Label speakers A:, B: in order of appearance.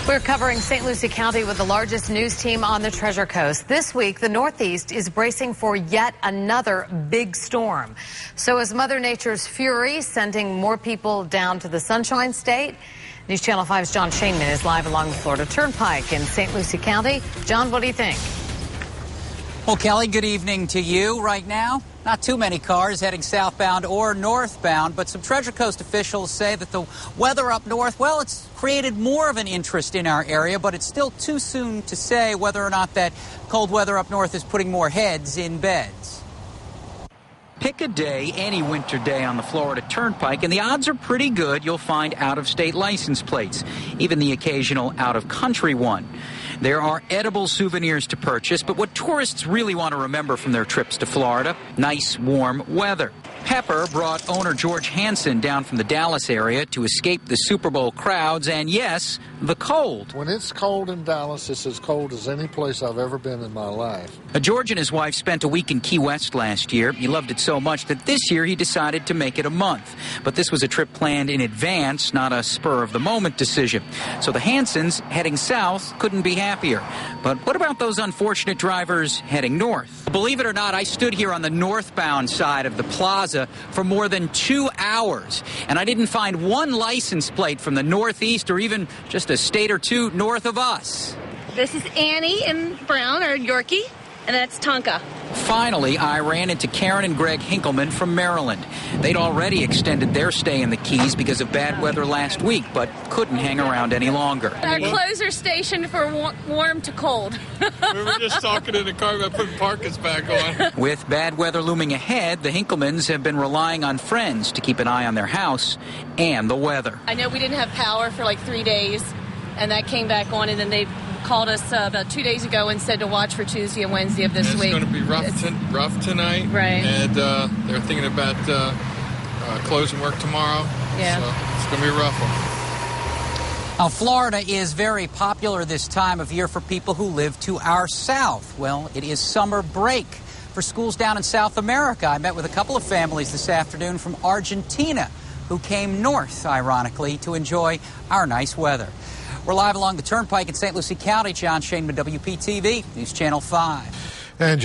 A: We're covering St. Lucie County with the largest news team on the Treasure Coast. This week, the Northeast is bracing for yet another big storm. So is Mother Nature's fury sending more people down to the Sunshine State? News Channel 5's John Shainman is live along the Florida Turnpike in St. Lucie County. John, what do you think?
B: Well, Kelly, good evening to you. Right now, not too many cars heading southbound or northbound, but some Treasure Coast officials say that the weather up north, well, it's created more of an interest in our area, but it's still too soon to say whether or not that cold weather up north is putting more heads in beds. Pick a day, any winter day on the Florida Turnpike, and the odds are pretty good you'll find out-of-state license plates, even the occasional out-of-country one. There are edible souvenirs to purchase, but what tourists really want to remember from their trips to Florida, nice, warm weather. Pepper brought owner George Hansen down from the Dallas area to escape the Super Bowl crowds and, yes, the cold.
C: When it's cold in Dallas, it's as cold as any place I've ever been in my life.
B: George and his wife spent a week in Key West last year. He loved it so much that this year he decided to make it a month. But this was a trip planned in advance, not a spur-of-the-moment decision. So the Hansens heading south couldn't be happier. But what about those unfortunate drivers heading north? Believe it or not, I stood here on the northbound side of the plaza for more than 2 hours, and I didn't find one license plate from the Northeast or even just a state or two north of us.
D: This is Annie in Brown, or Yorkie, and that's Tonka.
B: Finally, I ran into Karen and Greg Hinkleman from Maryland. They'd already extended their stay in the Keys because of bad weather last week, but couldn't hang around any longer.
D: Our clothes are stationed for warm to cold.
E: We were just talking in the car about putting parkas back on.
B: With bad weather looming ahead, the Hinklemans have been relying on friends to keep an eye on their house and the weather.
D: I know we didn't have power for like 3 days, and that came back on, and then they called us about 2 days ago and said to watch for Tuesday and Wednesday of this week.
E: It's going to be rough tonight.
D: Right.
E: And they're thinking about closing work tomorrow.
D: Yeah.
E: So it's going to be a rough one.
B: Now, Florida is very popular this time of year for people who live to our south. Well, it is summer break for schools down in South America. I met with a couple of families this afternoon from Argentina who came north, ironically, to enjoy our nice weather. We're live along the Turnpike in St. Lucie County. John Shainman, WPTV, News Channel 5.
C: And